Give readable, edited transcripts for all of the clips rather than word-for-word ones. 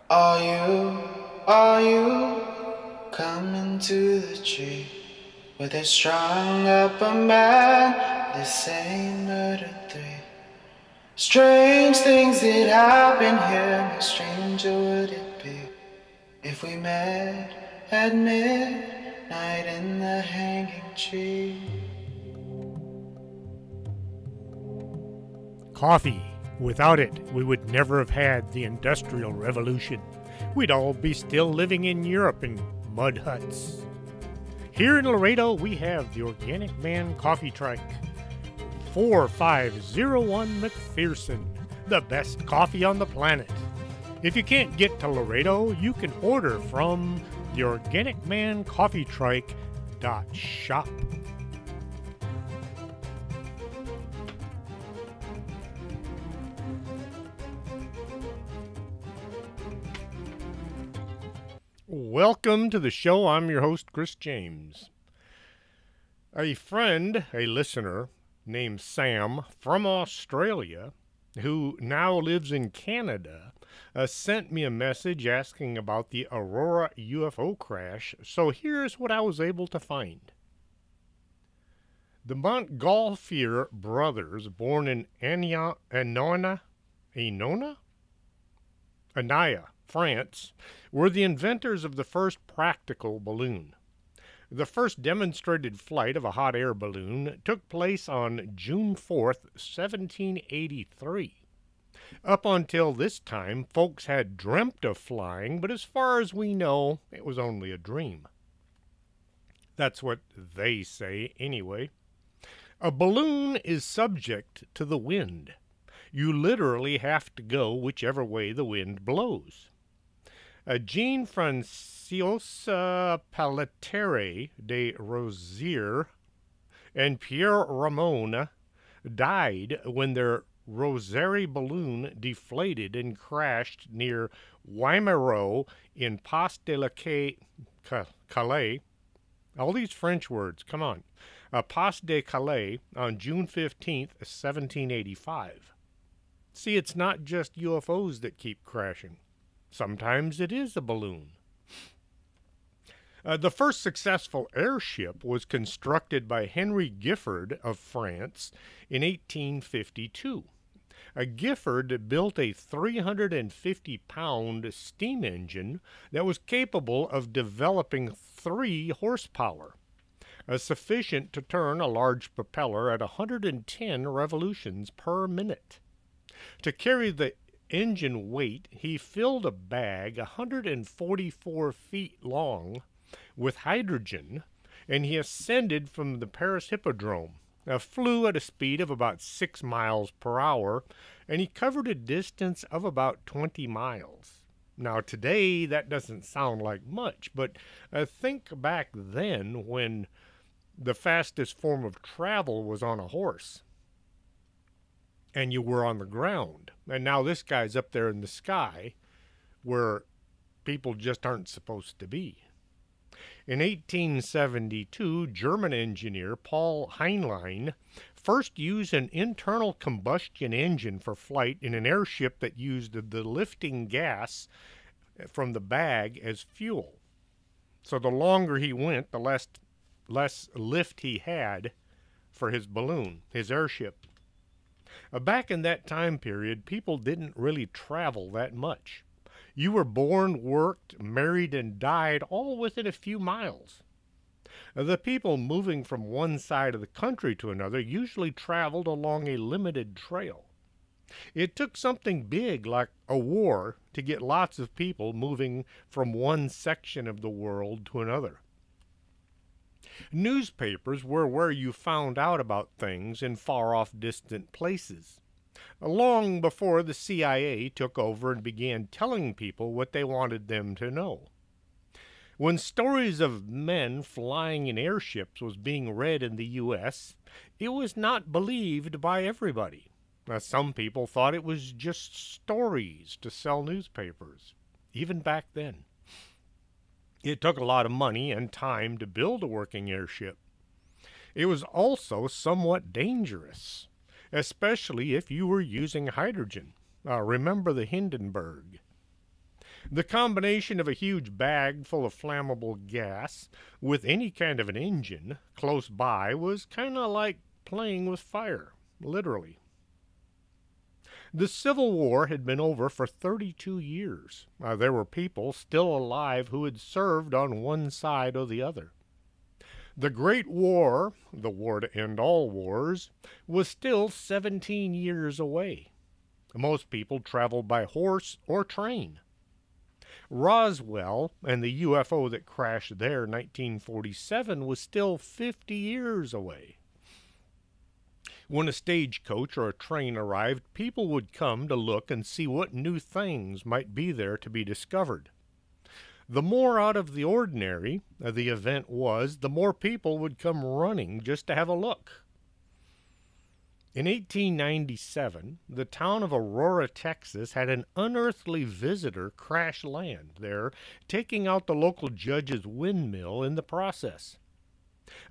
Are you coming to the tree where they strung up a man? They say he murdered three. Strange things that happen here. No stranger would it be if we met at midnight in the hanging tree. Coffee. Without it, we would never have had the Industrial Revolution. We'd all be still living in Europe in mud huts. Here in Laredo, we have the Organic Man Coffee Trike. 4501 McPherson, the best coffee on the planet. If you can't get to Laredo, you can order from the Organic Man Coffee Trike.shop. Welcome to the show. I'm your host, Chris James. A friend, a listener named Sam from Australia, who now lives in Canada, sent me a message asking about the Aurora UFO crash. So here's what I was able to find. The Montgolfier brothers, born in Anaya, France, were the inventors of the first practical balloon. The first demonstrated flight of a hot air balloon took place on June 4th, 1783. Up until this time, folks had dreamt of flying, but as far as we know, it was only a dream. That's what they say anyway. A balloon is subject to the wind. You literally have to go whichever way the wind blows. Jean François Pelletier de Rosier and Pierre Ramon died when their Rosary balloon deflated and crashed near Wimereux in Pas de la Calais. All these French words, come on. Pas de Calais on June 15th, 1785. See, it's not just UFOs that keep crashing. Sometimes it is a balloon. The first successful airship was constructed by Henry Giffard of France in 1852. Giffard built a 350-pound steam engine that was capable of developing 3 horsepower, sufficient to turn a large propeller at 110 revolutions per minute. To carry the engine weight, he filled a bag 144 feet long with hydrogen, and he ascended from the Paris Hippodrome, flew at a speed of about 6 miles per hour, and he covered a distance of about 20 miles. Now, today, that doesn't sound like much, but think back then when the fastest form of travel was on a horse, and you were on the ground. And now this guy's up there in the sky where people just aren't supposed to be. In 1872, German engineer Paul Heinlein first used an internal combustion engine for flight in an airship that used the lifting gas from the bag as fuel. So the longer he went, the less lift he had for his balloon, his airship. Back in that time period, people didn't really travel that much. You were born, worked, married, and died all within a few miles. The people moving from one side of the country to another usually traveled along a limited trail. It took something big like a war to get lots of people moving from one section of the world to another. Newspapers were where you found out about things in far-off distant places, long before the CIA took over and began telling people what they wanted them to know. When stories of men flying in airships was being read in the U.S., it was not believed by everybody. Some people thought it was just stories to sell newspapers, even back then. It took a lot of money and time to build a working airship. It was also somewhat dangerous, especially if you were using hydrogen. Remember the Hindenburg. The combination of a huge bag full of flammable gas with any kind of an engine close by was kind of like playing with fire, literally. The Civil War had been over for 32 years. There were people still alive who had served on one side or the other. The Great War, the war to end all wars, was still 17 years away. Most people traveled by horse or train. Roswell and the UFO that crashed there in 1947 was still 50 years away. When a stagecoach or a train arrived, people would come to look and see what new things might be there to be discovered. The more out of the ordinary the event was, the more people would come running just to have a look. In 1897, the town of Aurora, Texas, had an unearthly visitor crash land there, taking out the local judge's windmill in the process.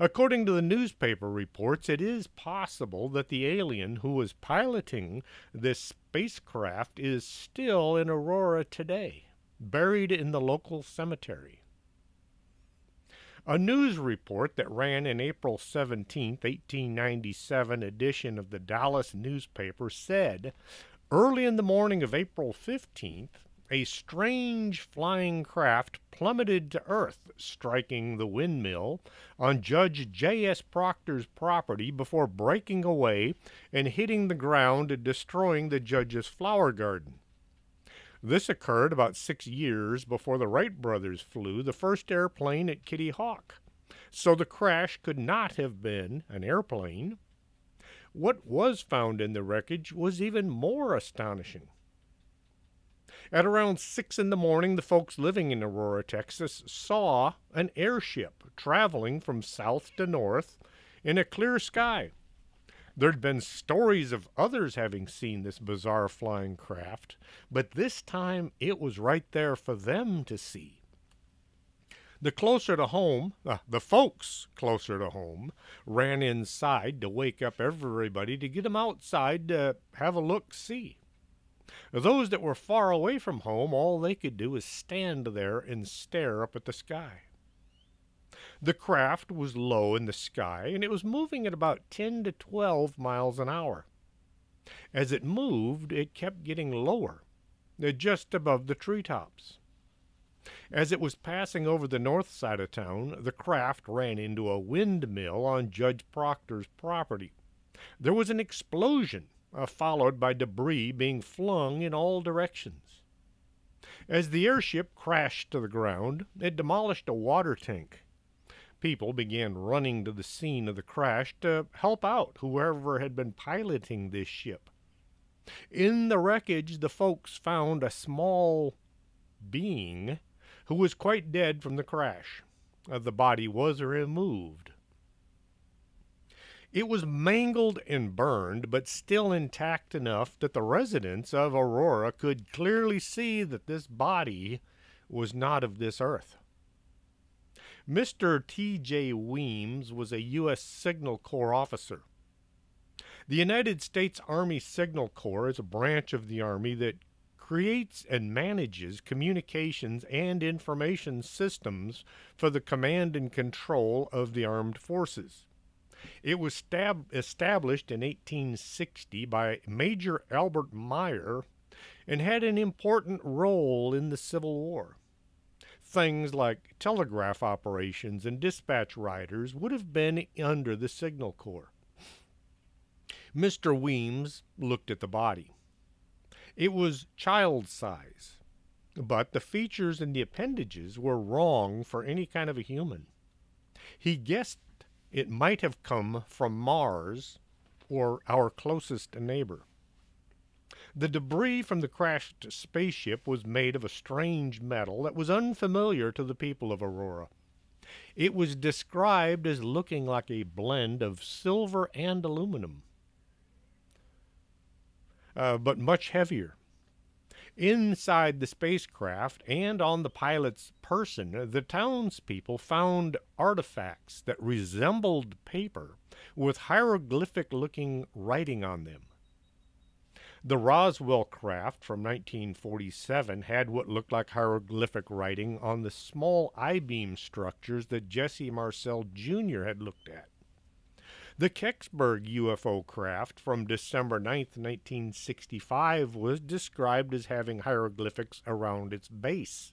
According to the newspaper reports, it is possible that the alien who was piloting this spacecraft is still in Aurora today, buried in the local cemetery. A news report that ran in April 17, 1897 edition of the Dallas newspaper said, early in the morning of April 15th, a strange flying craft plummeted to Earth, striking the windmill on Judge J.S. Proctor's property before breaking away and hitting the ground and destroying the judge's flower garden. This occurred about 6 years before the Wright brothers flew the first airplane at Kitty Hawk, so the crash could not have been an airplane. What was found in the wreckage was even more astonishing. At around 6 in the morning, the folks living in Aurora, Texas, saw an airship traveling from south to north in a clear sky. There'd been stories of others having seen this bizarre flying craft, but this time it was right there for them to see. The folks closer to home ran inside to wake up everybody to get them outside to have a look-see. Those that were far away from home, all they could do was stand there and stare up at the sky. The craft was low in the sky, and it was moving at about 10 to 12 miles an hour. As it moved, it kept getting lower, just above the treetops. As it was passing over the north side of town, the craft ran into a windmill on Judge Proctor's property. There was an explosion, followed by debris being flung in all directions. As the airship crashed to the ground, it demolished a water tank. People began running to the scene of the crash to help out whoever had been piloting this ship. In the wreckage, the folks found a small being who was quite dead from the crash. The body was removed. It was mangled and burned, but still intact enough that the residents of Aurora could clearly see that this body was not of this earth. Mr. T.J. Weems was a U.S. Signal Corps officer. The United States Army Signal Corps is a branch of the Army that creates and manages communications and information systems for the command and control of the armed forces. It was established in 1860 by Major Albert Meyer and had an important role in the Civil War. Things like telegraph operations and dispatch riders would have been under the Signal Corps. Mr. Weems looked at the body. It was child size, but the features and the appendages were wrong for any kind of a human. He guessed it might have come from Mars or our closest neighbor. The debris from the crashed spaceship was made of a strange metal that was unfamiliar to the people of Aurora. It was described as looking like a blend of silver and aluminum, but much heavier. Inside the spacecraft and on the pilot's person, the townspeople found artifacts that resembled paper with hieroglyphic-looking writing on them. The Roswell craft from 1947 had what looked like hieroglyphic writing on the small I-beam structures that Jesse Marcel Jr. had looked at. The Kecksburg UFO craft from December 9th, 1965 was described as having hieroglyphics around its base.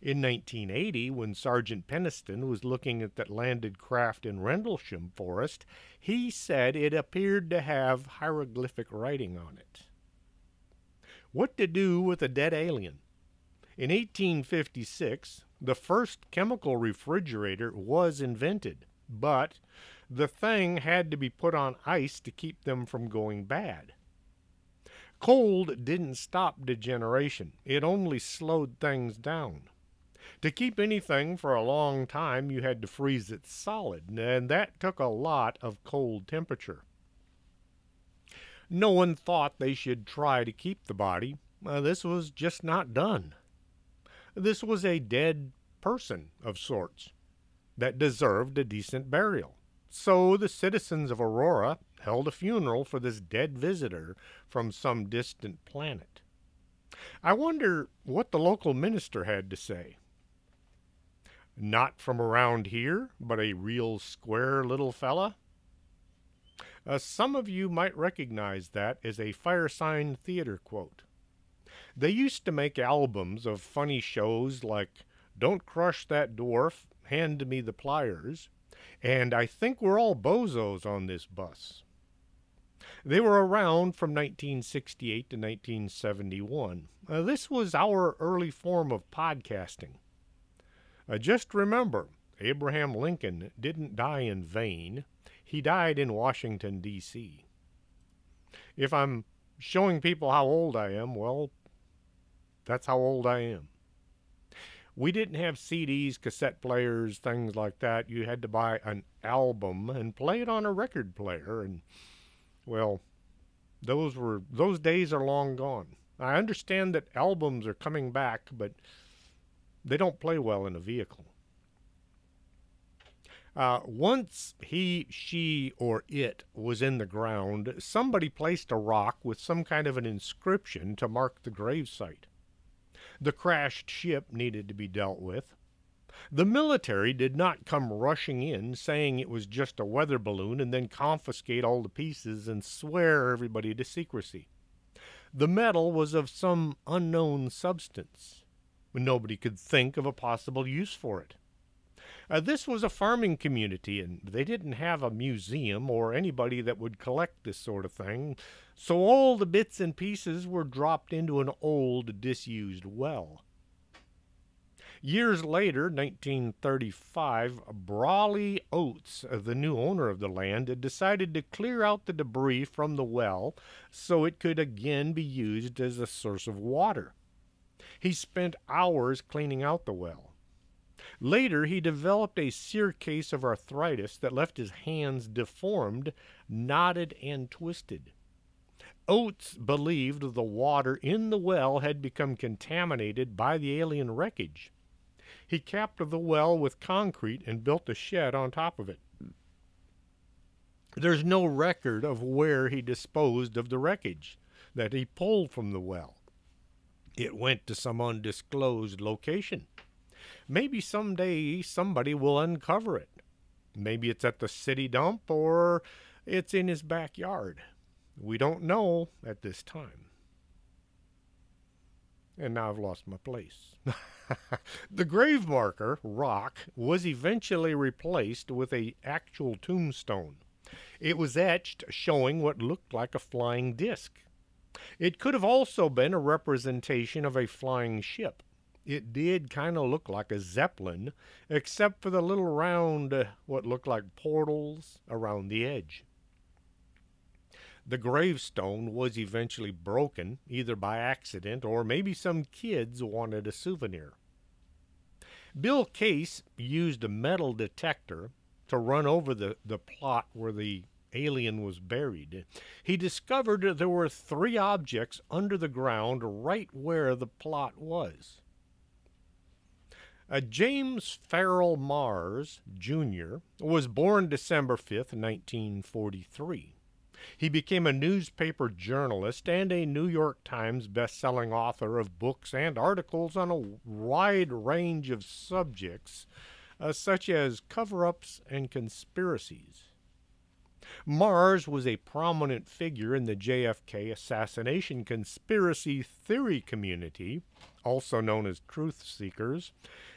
In 1980, when Sergeant Peniston was looking at that landed craft in Rendlesham Forest, he said it appeared to have hieroglyphic writing on it. What to do with a dead alien? In 1856, the first chemical refrigerator was invented, but the thing had to be put on ice to keep them from going bad. Cold didn't stop degeneration, it only slowed things down. To keep anything for a long time, you had to freeze it solid, and that took a lot of cold temperature. No one thought they should try to keep the body. This was just not done. This was a dead person of sorts that deserved a decent burial. So the citizens of Aurora held a funeral for this dead visitor from some distant planet. I wonder what the local minister had to say. Not from around here, but a real square little fella? Some of you might recognize that as a Firesign Theater quote. They used to make albums of funny shows like Don't Crush That Dwarf, Hand Me the Pliers, and I Think We're All Bozos on This Bus. They were around from 1968 to 1971. This was our early form of podcasting. Just remember, Abraham Lincoln didn't die in vain. He died in Washington, D.C. If I'm showing people how old I am, well, that's how old I am. We didn't have CDs, cassette players, things like that. You had to buy an album and play it on a record player, and, well, those days are long gone. I understand that albums are coming back, but they don't play well in a vehicle. Once he, she, or it was in the ground, somebody placed a rock with some kind of an inscription to mark the gravesite. The crashed ship needed to be dealt with. The military did not come rushing in saying it was just a weather balloon and then confiscate all the pieces and swear everybody to secrecy. The metal was of some unknown substance. Nobody could think of a possible use for it. This was a farming community, and they didn't have a museum or anybody that would collect this sort of thing, so all the bits and pieces were dropped into an old, disused well. Years later, 1935, Brawley Oates, the new owner of the land, had decided to clear out the debris from the well so it could again be used as a source of water. He spent hours cleaning out the well. Later, he developed a severe case of arthritis that left his hands deformed, knotted, and twisted. Oates believed the water in the well had become contaminated by the alien wreckage. He capped the well with concrete and built a shed on top of it. There's no record of where he disposed of the wreckage that he pulled from the well. It went to some undisclosed location. Maybe someday somebody will uncover it. Maybe it's at the city dump or it's in his backyard. We don't know at this time. And now I've lost my place. The grave marker, rock, was eventually replaced with an actual tombstone. It was etched showing what looked like a flying disc. It could have also been a representation of a flying ship. It did kind of look like a zeppelin, except for the little round, what looked like portals around the edge. The gravestone was eventually broken, either by accident or maybe some kids wanted a souvenir. Bill Case used a metal detector to run over the plot where the alien was buried. He discovered there were 3 objects under the ground right where the plot was. James Farrell Mars, Jr., was born December 5th, 1943. He became a newspaper journalist and a New York Times best-selling author of books and articles on a wide range of subjects, such as cover-ups and conspiracies. Mars was a prominent figure in the JFK assassination conspiracy theory community, also known as truth seekers,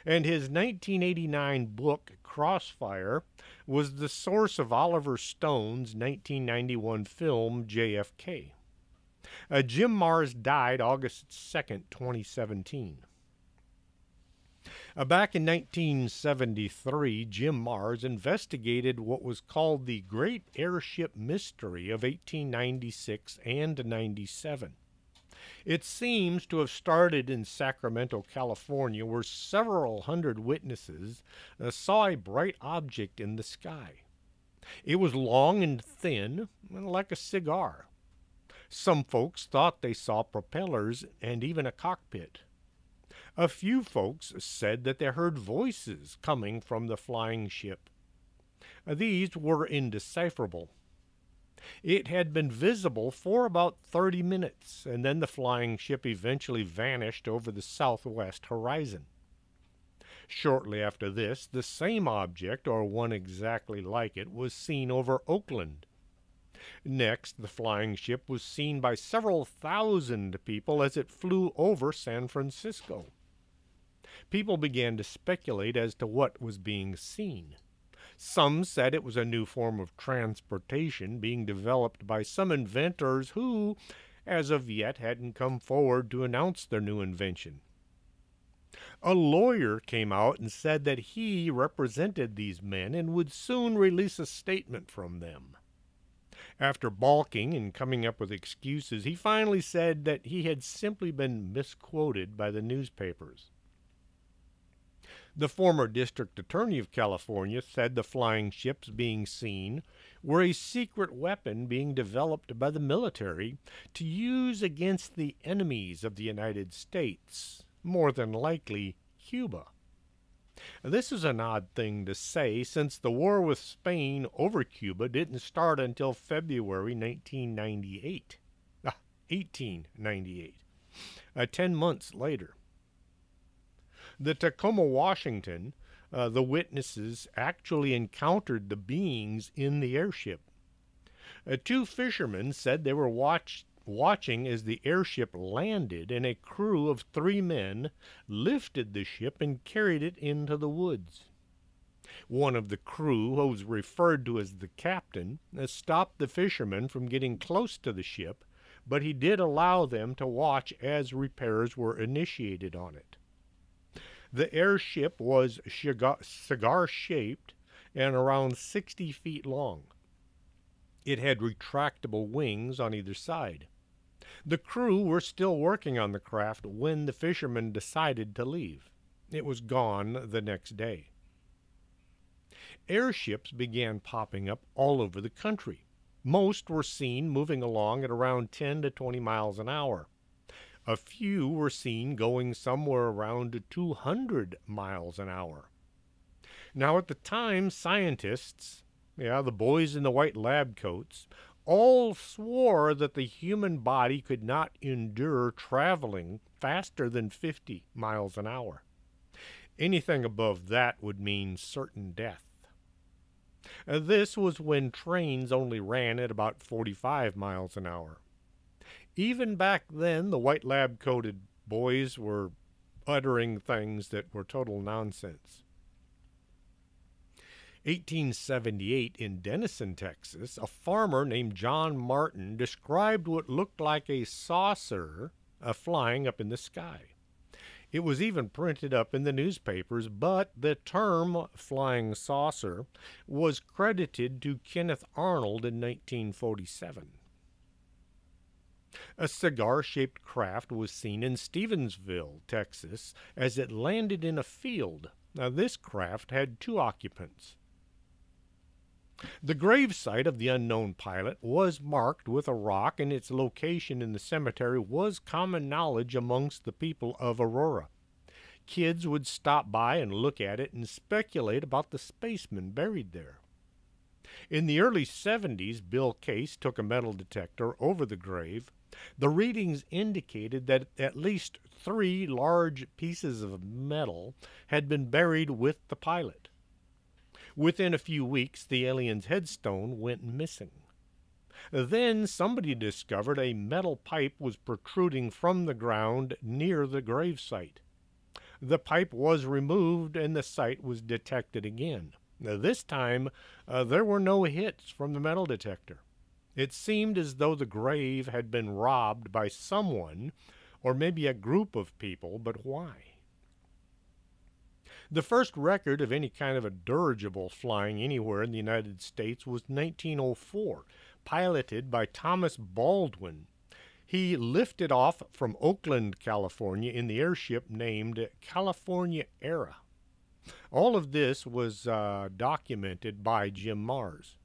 and his 1989 book, Crossfire, was the source of Oliver Stone's 1991 film, JFK. Jim Mars died August 2nd, 2017. Back in 1973, Jim Mars investigated what was called the Great Airship Mystery of 1896 and 97. It seems to have started in Sacramento, California, where several hundred witnesses saw a bright object in the sky. It was long and thin, like a cigar. Some folks thought they saw propellers and even a cockpit. A few folks said that they heard voices coming from the flying ship. These were indecipherable. It had been visible for about 30 minutes, and then the flying ship eventually vanished over the southwest horizon. Shortly after this, the same object, or one exactly like it, was seen over Oakland. Next, the flying ship was seen by several thousand people as it flew over San Francisco. People began to speculate as to what was being seen. Some said it was a new form of transportation being developed by some inventors who, as of yet, hadn't come forward to announce their new invention. A lawyer came out and said that he represented these men and would soon release a statement from them. After balking and coming up with excuses, he finally said that he had simply been misquoted by the newspapers. The former district attorney of California said the flying ships being seen were a secret weapon being developed by the military to use against the enemies of the United States, more than likely Cuba. This is an odd thing to say, since the war with Spain over Cuba didn't start until February 1898. 10 months later. The Tacoma, Washington, the witnesses actually encountered the beings in the airship. Two fishermen said they were watching as the airship landed, and a crew of 3 men lifted the ship and carried it into the woods. One of the crew, who was referred to as the captain, stopped the fishermen from getting close to the ship, but he did allow them to watch as repairs were initiated on it. The airship was cigar-shaped and around 60 feet long. It had retractable wings on either side. The crew were still working on the craft when the fishermen decided to leave. It was gone the next day. Airships began popping up all over the country. Most were seen moving along at around 10 to 20 miles an hour. A few were seen going somewhere around 200 miles an hour. Now, at the time, scientists, the boys in the white lab coats, all swore that the human body could not endure traveling faster than 50 miles an hour. Anything above that would mean certain death. This was when trains only ran at about 45 miles an hour. Even back then, the white lab-coated boys were uttering things that were total nonsense. 1878, in Denison, Texas, a farmer named John Martin described what looked like a saucer flying up in the sky. It was even printed up in the newspapers, but the term flying saucer was credited to Kenneth Arnold in 1947. A cigar-shaped craft was seen in Stevensville, Texas, as it landed in a field. Now, this craft had 2 occupants. The gravesite of the unknown pilot was marked with a rock, and its location in the cemetery was common knowledge amongst the people of Aurora. Kids would stop by and look at it and speculate about the spaceman buried there. In the early 70s, Bill Case took a metal detector over the grave. The readings indicated that at least 3 large pieces of metal had been buried with the pilot. Within a few weeks, the alien's headstone went missing. Then somebody discovered a metal pipe was protruding from the ground near the gravesite. The pipe was removed and the site was detected again. This time, there were no hits from the metal detector. It seemed as though the grave had been robbed by someone, or maybe a group of people, but why? The first record of any kind of a dirigible flying anywhere in the United States was 1904, piloted by Thomas Baldwin. He lifted off from Oakland, California in the airship named California Era. All of this was documented by Jim Mars.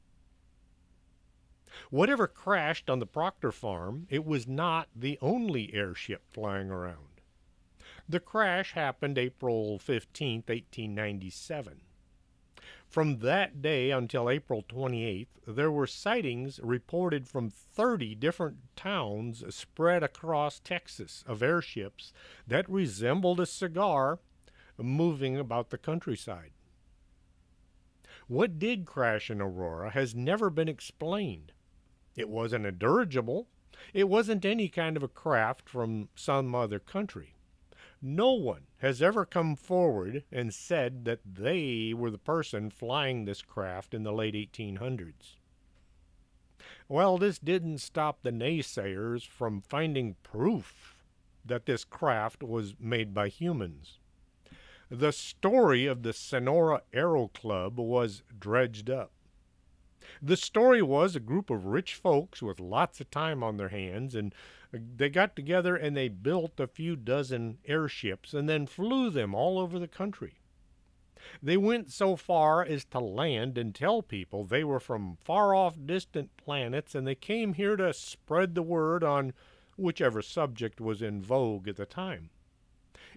Whatever crashed on the Proctor farm, it was not the only airship flying around. The crash happened April 15, 1897. From that day until April 28th, there were sightings reported from 30 different towns spread across Texas of airships that resembled a cigar moving about the countryside. What did crash in Aurora has never been explained. It wasn't a dirigible. It wasn't any kind of a craft from some other country. No one has ever come forward and said that they were the person flying this craft in the late 1800s. Well, this didn't stop the naysayers from finding proof that this craft was made by humans. The story of the Sonora Aero Club was dredged up. The story was a group of rich folks with lots of time on their hands, and they got together and they built a few dozen airships and then flew them all over the country. They went so far as to land and tell people they were from far-off distant planets and they came here to spread the word on whichever subject was in vogue at the time.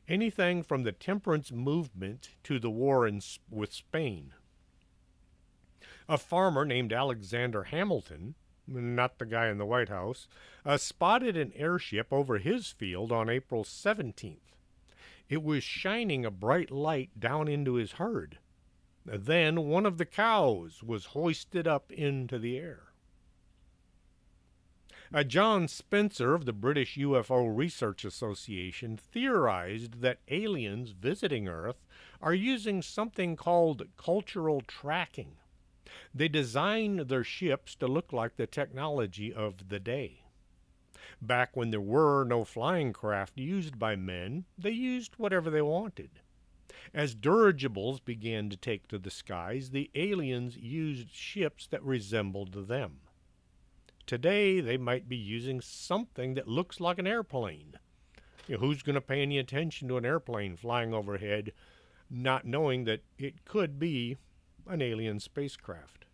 Anything from the temperance movement to the war with Spain. A farmer named Alexander Hamilton, not the guy in the White House, spotted an airship over his field on April 17th. It was shining a bright light down into his herd. Then one of the cows was hoisted up into the air. John Spencer of the British UFO Research Association theorized that aliens visiting Earth are using something called cultural tracking. They designed their ships to look like the technology of the day. Back when there were no flying craft used by men, they used whatever they wanted. As dirigibles began to take to the skies, the aliens used ships that resembled them. Today, they might be using something that looks like an airplane. Who's going to pay any attention to an airplane flying overhead, not knowing that it could be an alien spacecraft?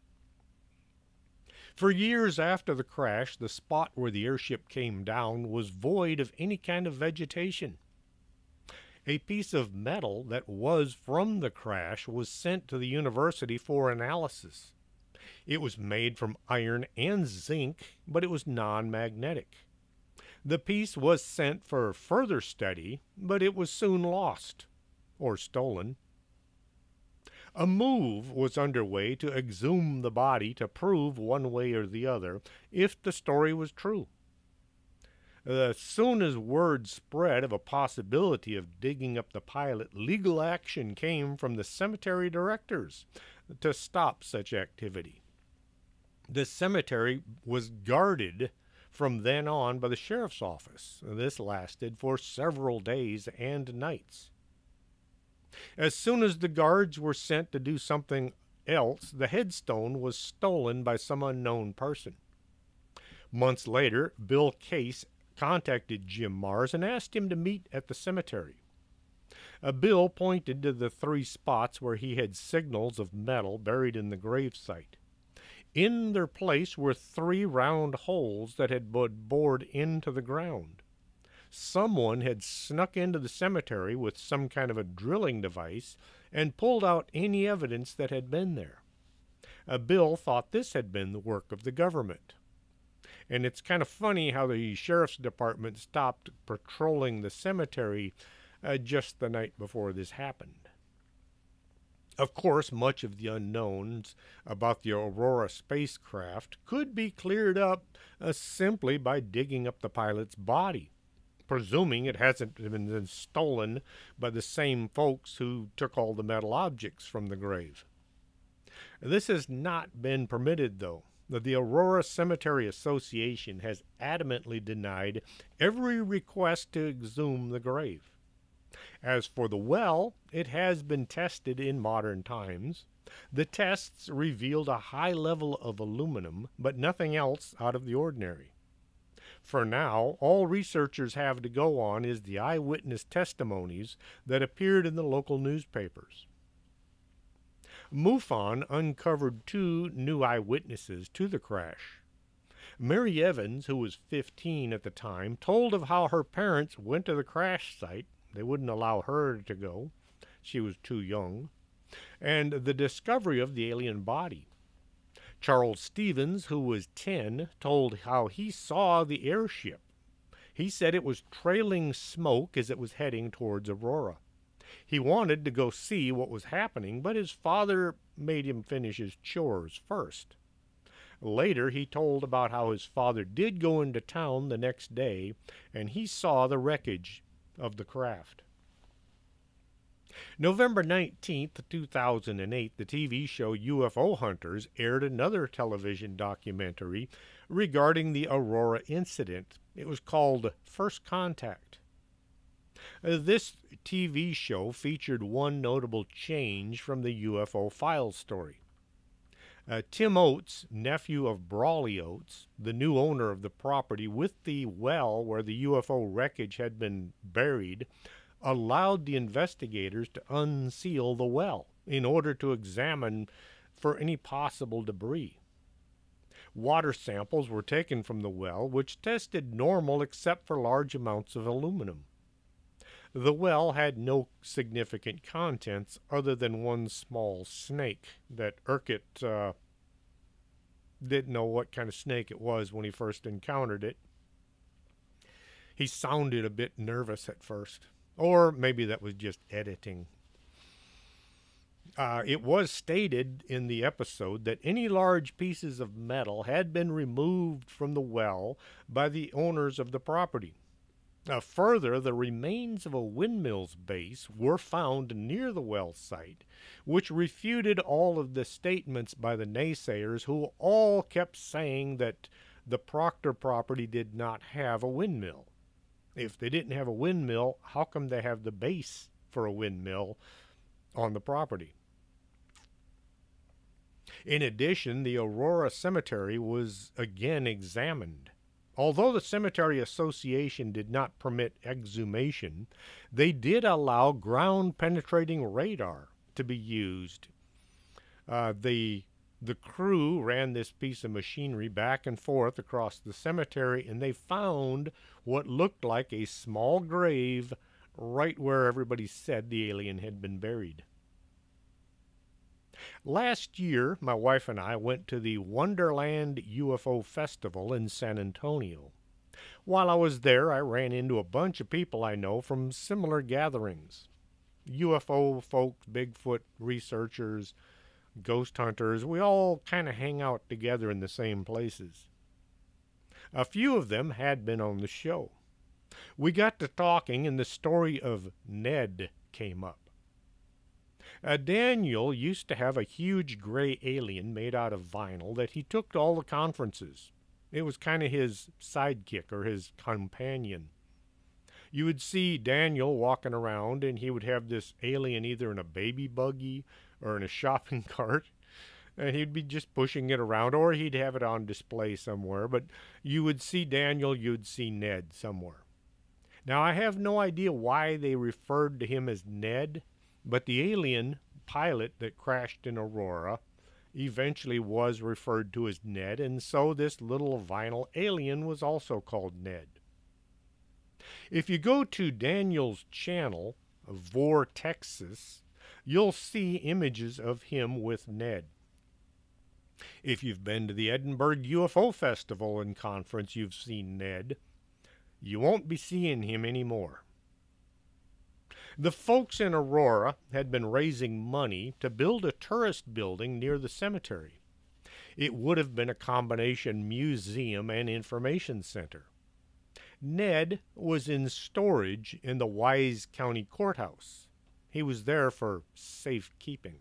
For years after the crash, the spot where the airship came down was void of any kind of vegetation. A piece of metal that was from the crash was sent to the university for analysis. It was made from iron and zinc, but it was non-magnetic. The piece was sent for further study, but it was soon lost or stolen. A move was underway to exhume the body to prove one way or the other if the story was true. As soon as word spread of a possibility of digging up the pilot, legal action came from the cemetery directors to stop such activity. The cemetery was guarded from then on by the sheriff's office. This lasted for several days and nights. As soon as the guards were sent to do something else, the headstone was stolen by some unknown person. Months later, Bill Case contacted Jim Mars and asked him to meet at the cemetery. Bill pointed to the 3 spots where he had signals of metal buried in the gravesite. In their place were 3 round holes that had been bored into the ground. Someone had snuck into the cemetery with some kind of a drilling device and pulled out any evidence that had been there. Bill thought this had been the work of the government. And it's kind of funny how the sheriff's department stopped patrolling the cemetery just the night before this happened. Of course, much of the unknowns about the Aurora spacecraft could be cleared up simply by digging up the pilot's body, presuming it hasn't been stolen by the same folks who took all the metal objects from the grave. This has not been permitted, though. The Aurora Cemetery Association has adamantly denied every request to exhume the grave. As for the well, it has been tested in modern times. The tests revealed a high level of aluminum, but nothing else out of the ordinary. For now, all researchers have to go on is the eyewitness testimonies that appeared in the local newspapers. MUFON uncovered 2 new eyewitnesses to the crash. Mary Evans, who was 15 at the time, told of how her parents went to the crash site. They wouldn't allow her to go. She was too young. And the discovery of the alien body. Charles Stevens, who was 10, told how he saw the airship. He said it was trailing smoke as it was heading towards Aurora. He wanted to go see what was happening, but his father made him finish his chores first. Later, he told about how his father did go into town the next day, and he saw the wreckage of the craft. November 19th, 2008, the TV show UFO Hunters aired another television documentary regarding the Aurora incident. It was called First Contact. This TV show featured one notable change from the UFO Files story. Tim Oates, nephew of Brawley Oates, the new owner of the property with the well where the UFO wreckage had been buried, allowed the investigators to unseal the well in order to examine for any possible debris. Water samples were taken from the well, which tested normal except for large amounts of aluminum. The well had no significant contents other than one small snake that Urquhart didn't know what kind of snake it was when he first encountered it. He sounded a bit nervous at first, or maybe that was just editing. It was stated in the episode that any large pieces of metal had been removed from the well by the owners of the property. Further, the remains of a windmill's base were found near the well site, which refuted all of the statements by the naysayers who all kept saying that the Proctor property did not have a windmill. If they didn't have a windmill, how come they have the base for a windmill on the property? In addition, the Aurora Cemetery was again examined. Although the Cemetery Association did not permit exhumation, they did allow ground-penetrating radar to be used. The crew ran this piece of machinery back and forth across the cemetery, and they found what looked like a small grave right where everybody said the alien had been buried. Last year, my wife and I went to the Wonderland UFO Festival in San Antonio. While I was there, I ran into a bunch of people I know from similar gatherings. UFO folks, Bigfoot researchers, ghost hunters, we all kind of hang out together in the same places. A few of them had been on the show. We got to talking, and the story of Ned came up. Daniel used to have a huge gray alien made out of vinyl that he took to all the conferences. It was kind of his sidekick or his companion. You would see Daniel walking around, and he would have this alien either in a baby buggy or in a shopping cart, and he'd be just pushing it around, or he'd have it on display somewhere. But you would see Daniel, you'd see Ned somewhere. Now, I have no idea why they referred to him as Ned, but the alien pilot that crashed in Aurora eventually was referred to as Ned, and so this little vinyl alien was also called Ned. If you go to Daniel's channel, Aurora Texas, you'll see images of him with Ned. If you've been to the Edinburgh UFO Festival and Conference, you've seen Ned. You won't be seeing him anymore. The folks in Aurora had been raising money to build a tourist building near the cemetery. It would have been a combination museum and information center. Ned was in storage in the Wise County Courthouse. He was there for safekeeping.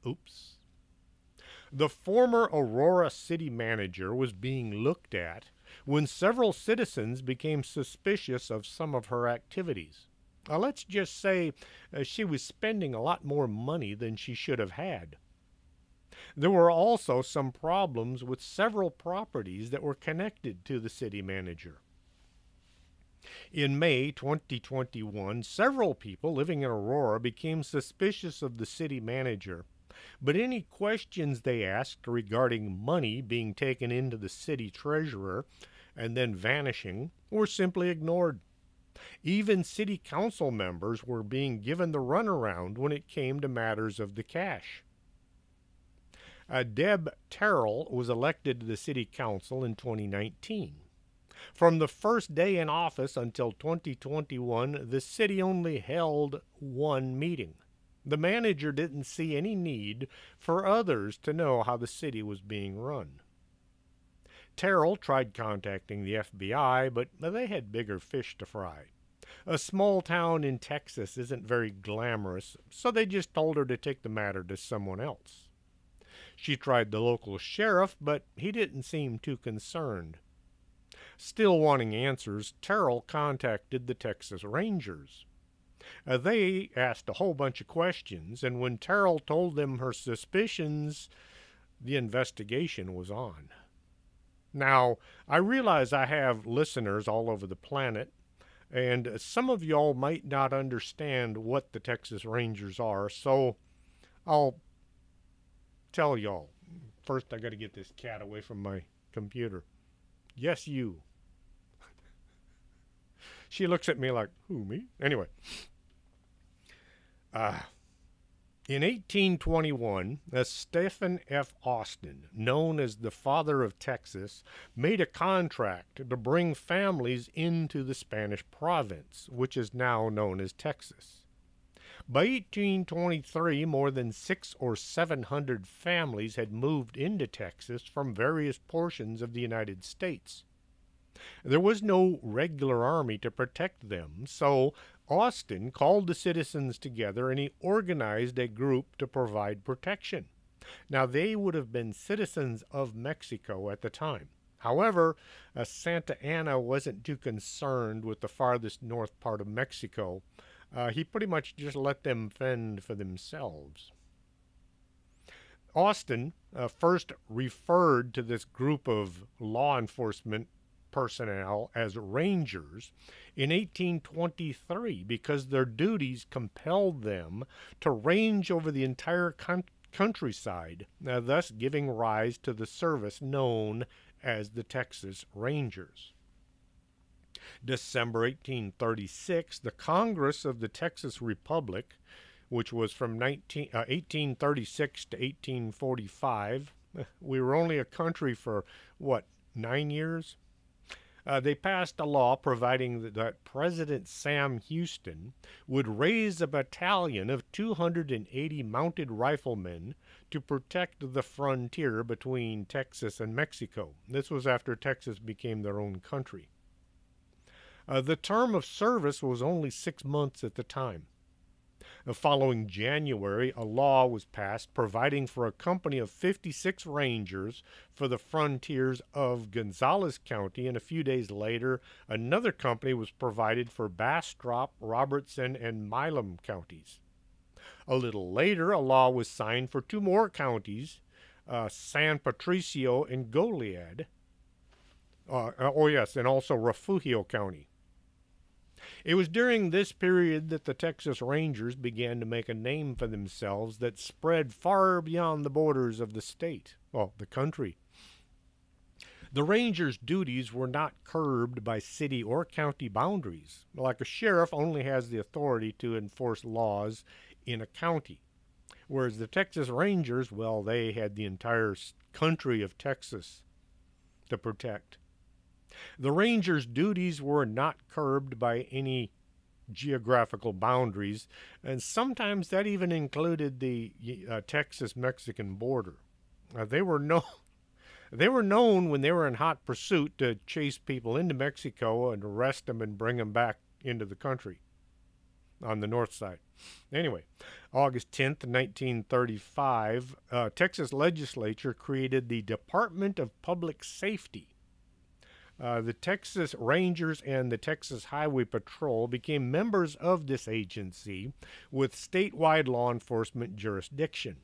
Oops. The former Aurora city manager was being looked at when several citizens became suspicious of some of her activities. Let's just say she was spending a lot more money than she should have had. There were also some problems with several properties that were connected to the city manager. In May 2021, several people living in Aurora became suspicious of the city manager, but any questions they asked regarding money being taken into the city treasurer and then vanishing were simply ignored. Even city council members were being given the runaround when it came to matters of the cash. Deb Terrell was elected to the city council in 2019. From the first day in office until 2021, the city only held one meeting. The manager didn't see any need for others to know how the city was being run. Terrell tried contacting the FBI, but they had bigger fish to fry. A small town in Texas isn't very glamorous, so they just told her to take the matter to someone else. She tried the local sheriff, but he didn't seem too concerned. Still wanting answers, Terrell contacted the Texas Rangers. They asked a whole bunch of questions, and when Terrell told them her suspicions, the investigation was on. Now, I realize I have listeners all over the planet, and some of y'all might not understand what the Texas Rangers are, so I'll tell y'all. First, I got to get this cat away from my computer. Yes, you. She looks at me like, who, me? Anyway. In 1821, Stephen F. Austin, known as the Father of Texas, made a contract to bring families into the Spanish province, which is now known as Texas. By 1823, more than 600 or 700 families had moved into Texas from various portions of the United States. There was no regular army to protect them, so Austin called the citizens together and he organized a group to provide protection. Now, they would have been citizens of Mexico at the time. However, Santa Anna wasn't too concerned with the farthest north part of Mexico. He pretty much just let them fend for themselves. Austin first referred to this group of law enforcement personnel as rangers in 1823 because their duties compelled them to range over the entire countryside, thus giving rise to the service known as the Texas Rangers. December 1836, the Congress of the Texas Republic, which was from 1836 to 1845, we were only a country for, 9 years? They passed a law providing that President Sam Houston would raise a battalion of 280 mounted riflemen to protect the frontier between Texas and Mexico. This was after Texas became their own country. The term of service was only 6 months at the time. The following January, a law was passed providing for a company of 56 rangers for the frontiers of Gonzales County, and a few days later, another company was provided for Bastrop, Robertson, and Milam counties. A little later, a law was signed for 2 more counties, San Patricio and Goliad. And also Refugio County. It was during this period that the Texas Rangers began to make a name for themselves that spread far beyond the borders of the state, the country. The Rangers' duties were not curbed by city or county boundaries. Like a sheriff only has the authority to enforce laws in a county. Whereas the Texas Rangers, well, they had the entire country of Texas to protect. The Rangers' duties were not curbed by any geographical boundaries, and sometimes that even included the Texas-Mexican border. They were they were known when they were in hot pursuit to chase people into Mexico and arrest them and bring them back into the country on the north side. Anyway, August 10th, 1935, Texas legislature created the Department of Public Safety. The Texas Rangers and the Texas Highway Patrol became members of this agency with statewide law enforcement jurisdiction.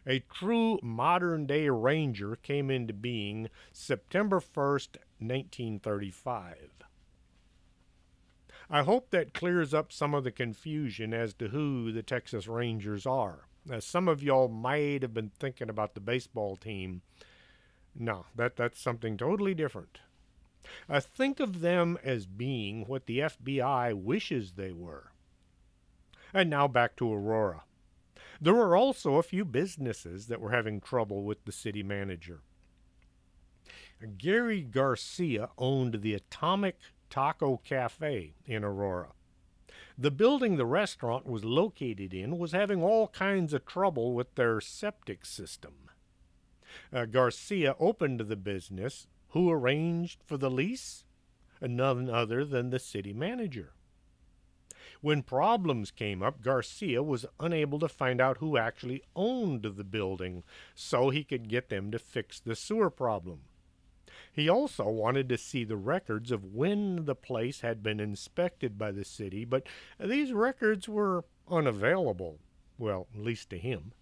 A true modern-day ranger came into being September 1st, 1935. I hope that clears up some of the confusion as to who the Texas Rangers are. Some of y'all might have been thinking about the baseball team. No, that's something totally different. Think of them as being what the FBI wishes they were. And now back to Aurora. There were also a few businesses that were having trouble with the city manager. Gary Garcia owned the Atomic Taco Cafe in Aurora. The building the restaurant was located in was having all kinds of trouble with their septic system. Garcia opened the business. Who arranged for the lease? None other than the city manager. When problems came up, Garcia was unable to find out who actually owned the building so he could get them to fix the sewer problem. He also wanted to see the records of when the place had been inspected by the city, but these records were unavailable, well, at least to him.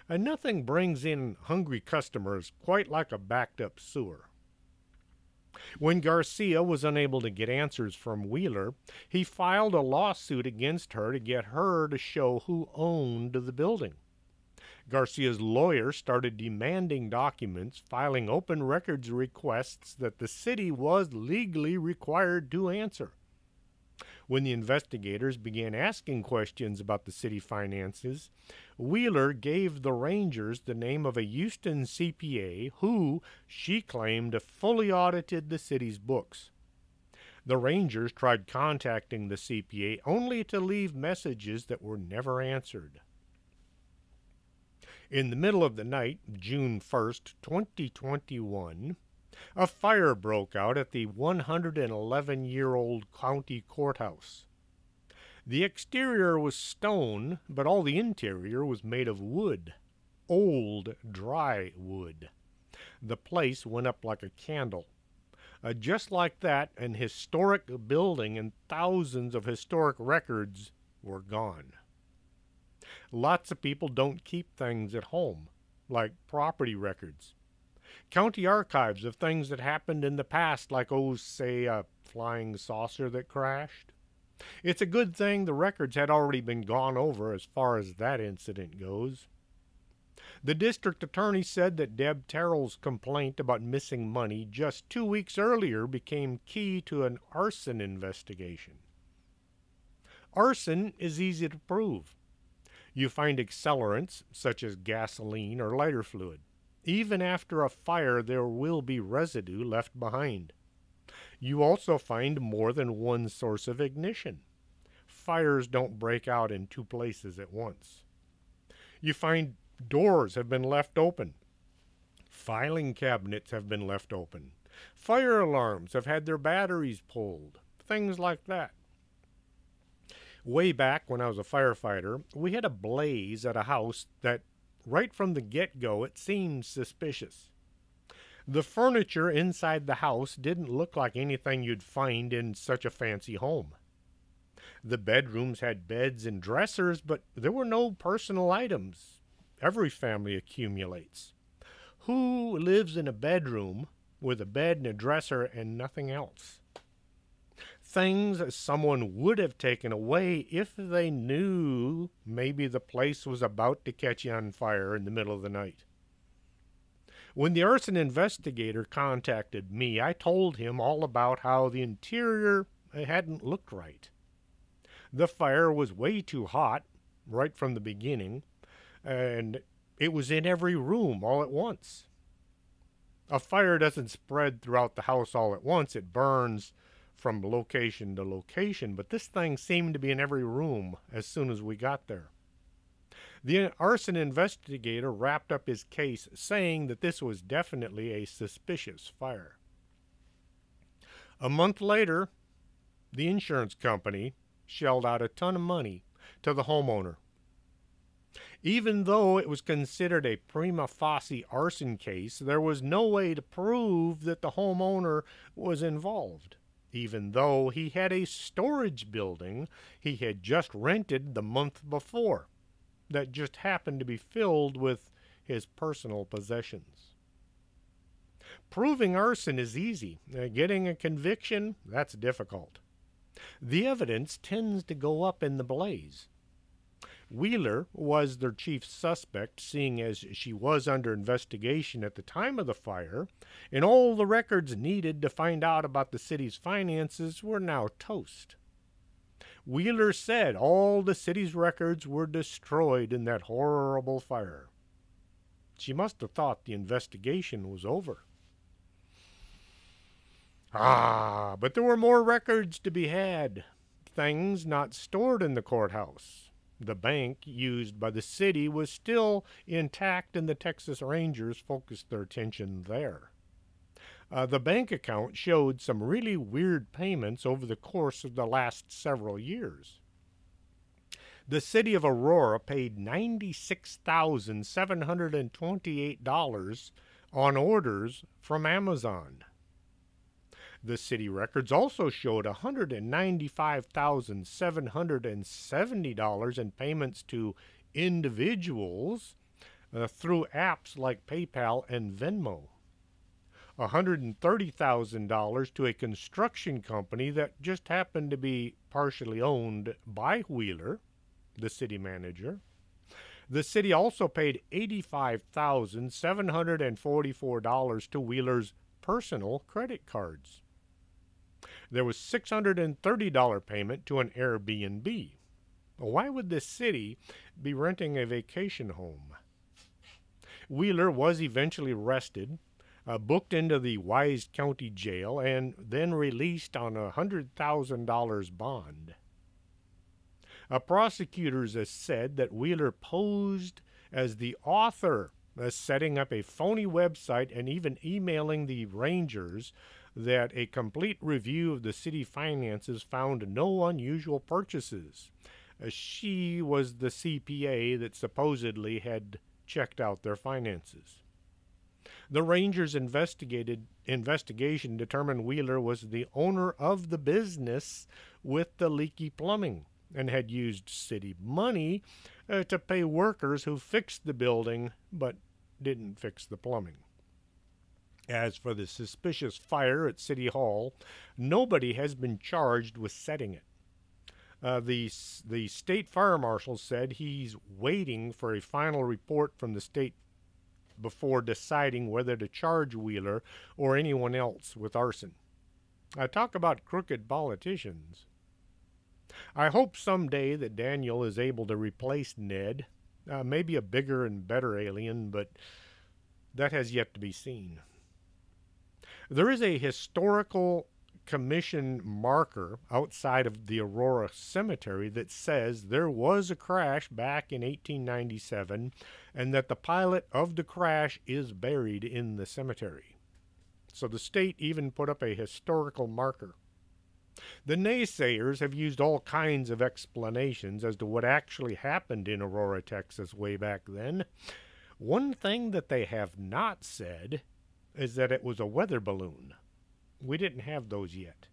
And nothing brings in hungry customers quite like a backed-up sewer. When Garcia was unable to get answers from Wheeler, he filed a lawsuit against her to get her to show who owned the building. Garcia's lawyer started demanding documents, filing open records requests that the city was legally required to answer. When the investigators began asking questions about the city finances, Wheeler gave the Rangers the name of a Houston CPA who, she claimed, fully audited the city's books. The Rangers tried contacting the CPA only to leave messages that were never answered. In the middle of the night, June 1st, 2021, a fire broke out at the 111-year-old county courthouse. The exterior was stone, but all the interior was made of wood, old, dry wood. The place went up like a candle. Just like that, an historic building and thousands of historic records were gone. Lots of people don't keep things at home, like property records. County archives of things that happened in the past, like, say, a flying saucer that crashed. It's a good thing the records had already been gone over as far as that incident goes. The district attorney said that Deb Terrell's complaint about missing money just 2 weeks earlier became key to an arson investigation. Arson is easy to prove. You find accelerants, such as gasoline or lighter fluid. Even after a fire, there will be residue left behind. You also find more than one source of ignition. Fires don't break out in two places at once. You find doors have been left open. Filing cabinets have been left open. Fire alarms have had their batteries pulled. Things like that. Way back when I was a firefighter, we had a blaze at a house that, right from the get-go, it seemed suspicious. The furniture inside the house didn't look like anything you'd find in such a fancy home. The bedrooms had beds and dressers, but there were no personal items. Every family accumulates. Who lives in a bedroom with a bed and a dresser and nothing else? Things someone would have taken away if they knew maybe the place was about to catch on fire in the middle of the night. When the arson investigator contacted me, I told him all about how the interior hadn't looked right. The fire was way too hot, right from the beginning, and it was in every room all at once. A fire doesn't spread throughout the house all at once, it burns from location to location, but this thing seemed to be in every room as soon as we got there. The arson investigator wrapped up his case saying that this was definitely a suspicious fire. A month later, the insurance company shelled out a ton of money to the homeowner. Even though it was considered a prima facie arson case, there was no way to prove that the homeowner was involved, even though he had a storage building he had just rented the month before that just happened to be filled with his personal possessions. Proving arson is easy. Getting a conviction, that's difficult. The evidence tends to go up in the blaze. Wheeler was their chief suspect, seeing as she was under investigation at the time of the fire, and all the records needed to find out about the city's finances were now toast. Wheeler said all the city's records were destroyed in that horrible fire. She must have thought the investigation was over. But there were more records to be had, things not stored in the courthouse. The bank used by the city was still intact, and the Texas Rangers focused their attention there. The bank account showed some really weird payments over the course of the last several years. The city of Aurora paid $96,728 on orders from Amazon. The city records also showed $195,770 in payments to individuals through apps like PayPal and Venmo. $130,000 to a construction company that just happened to be partially owned by Wheeler, the city manager. The city also paid $85,744 to Wheeler's personal credit cards. There was $630 payment to an Airbnb. Why would the city be renting a vacation home? Wheeler was eventually arrested, booked into the Wise County Jail, and then released on a $100,000 bond. Prosecutors have said that Wheeler posed as the author, setting up a phony website and even emailing the Rangers that a complete review of the city finances found no unusual purchases. She was the CPA that supposedly had checked out their finances. The Rangers' investigation determined Wheeler was the owner of the business with the leaky plumbing and had used city money to pay workers who fixed the building but didn't fix the plumbing. As for the suspicious fire at City Hall, nobody has been charged with setting it. The state fire marshal said he's waiting for a final report from the state before deciding whether to charge Wheeler or anyone else with arson. Talk about crooked politicians. I hope someday that Daniel is able to replace Ned, maybe a bigger and better alien, but that has yet to be seen. There is a historical commission marker outside of the Aurora Cemetery that says there was a crash back in 1897 and that the pilot of the crash is buried in the cemetery. So the state even put up a historical marker. The naysayers have used all kinds of explanations as to what actually happened in Aurora, Texas way back then. One thing that they have not said is that it was a weather balloon. We didn't have those yet.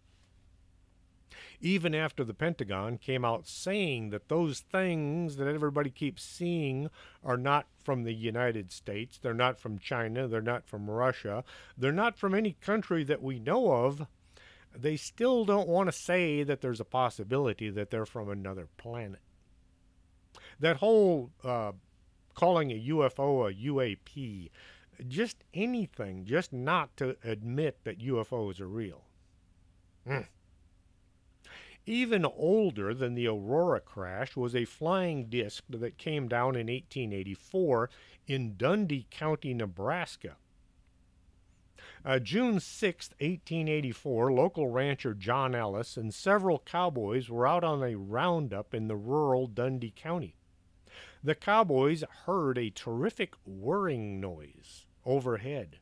Even after the Pentagon came out saying that those things that everybody keeps seeing are not from the United States, they're not from China, they're not from Russia, they're not from any country that we know of, they still don't want to say that there's a possibility that they're from another planet. That whole calling a UFO a UAP, just anything, just not to admit that UFOs are real. Even older than the Aurora crash was a flying disc that came down in 1884 in Dundee County, Nebraska. June 6, 1884, local rancher John Ellis and several cowboys were out on a roundup in the rural Dundee County. The cowboys heard a terrific whirring noise overhead.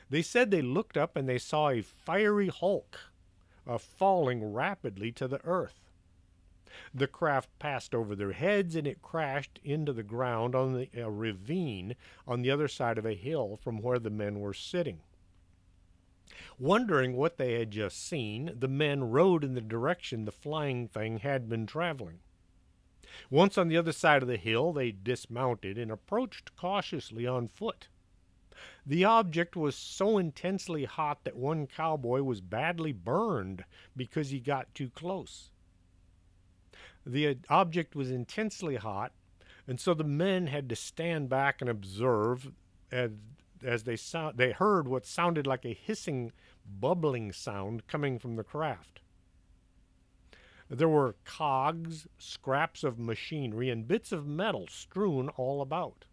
They said they looked up and they saw a fiery hulk falling rapidly to the earth. The craft passed over their heads and it crashed into the ground on a ravine on the other side of a hill from where the men were sitting. Wondering what they had just seen, the men rode in the direction the flying thing had been traveling. Once on the other side of the hill, they dismounted and approached cautiously on foot. The object was so intensely hot that one cowboy was badly burned because he got too close. The object was intensely hot, and so the men had to stand back and observe as they heard what sounded like a hissing, bubbling sound coming from the craft. There were cogs, scraps of machinery, and bits of metal strewn all about.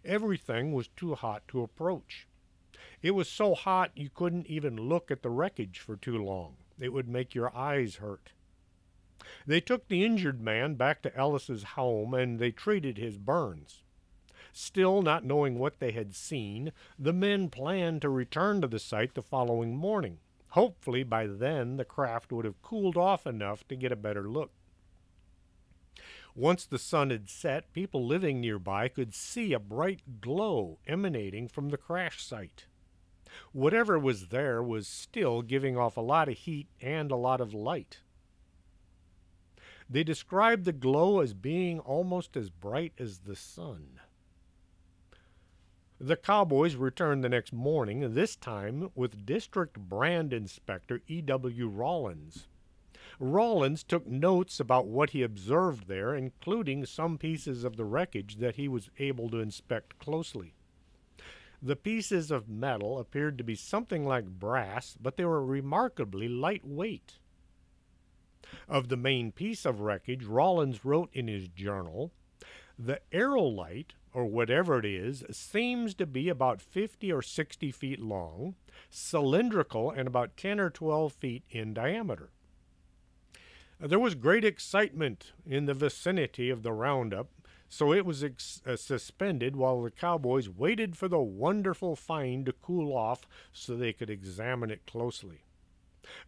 Everything was too hot to approach. It was so hot you couldn't even look at the wreckage for too long. It would make your eyes hurt. They took the injured man back to Ellis's home and they treated his burns. Still not knowing what they had seen, the men planned to return to the site the following morning. Hopefully by then the craft would have cooled off enough to get a better look. Once the sun had set, people living nearby could see a bright glow emanating from the crash site. Whatever was there was still giving off a lot of heat and a lot of light. They described the glow as being almost as bright as the sun. The cowboys returned the next morning, this time with District Brand Inspector E.W. Rollins. Rollins took notes about what he observed there, including some pieces of the wreckage that he was able to inspect closely. The pieces of metal appeared to be something like brass, but they were remarkably lightweight. Of the main piece of wreckage, Rollins wrote in his journal, "The aerolite, or whatever it is, seems to be about 50 or 60 feet long, cylindrical, and about 10 or 12 feet in diameter." There was great excitement in the vicinity of the roundup, so it was suspended while the cowboys waited for the wonderful find to cool off so they could examine it closely.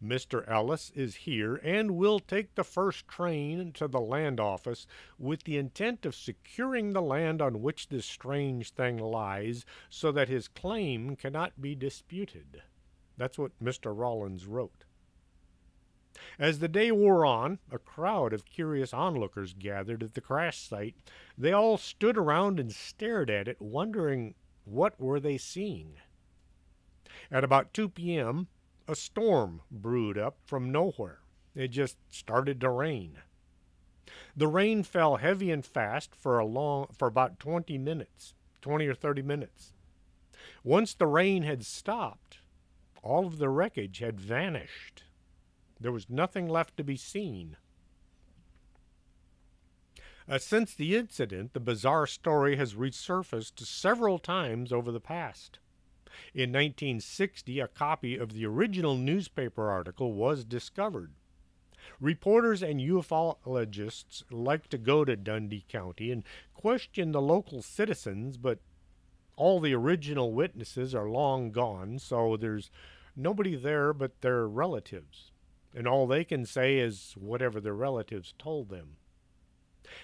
Mr. Ellis is here and will take the first train to the land office with the intent of securing the land on which this strange thing lies so that his claim cannot be disputed. That's what Mr. Rollins wrote. As the day wore on, a crowd of curious onlookers gathered at the crash site. They all stood around and stared at it, wondering what were they seeing. At about 2 p.m., a storm brewed up from nowhere. It just started to rain. The rain fell heavy and fast for about 20 or 30 minutes. Once the rain had stopped, all of the wreckage had vanished. There was nothing left to be seen. Since the incident, the bizarre story has resurfaced several times over the past. In 1960, a copy of the original newspaper article was discovered. Reporters and ufologists like to go to Dundee County and question the local citizens, but all the original witnesses are long gone, so there's nobody there but their relatives. And all they can say is whatever their relatives told them.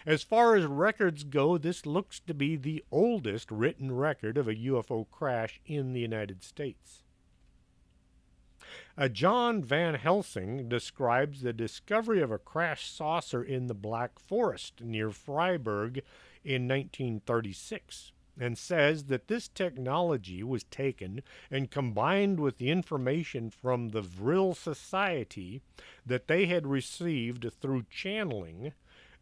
As far as records go, this looks to be the oldest written record of a UFO crash in the United States. John Van Helsing describes the discovery of a crashed saucer in the Black Forest near Freiburg in 1936. And says that this technology was taken and combined with the information from the Vril Society that they had received through channeling,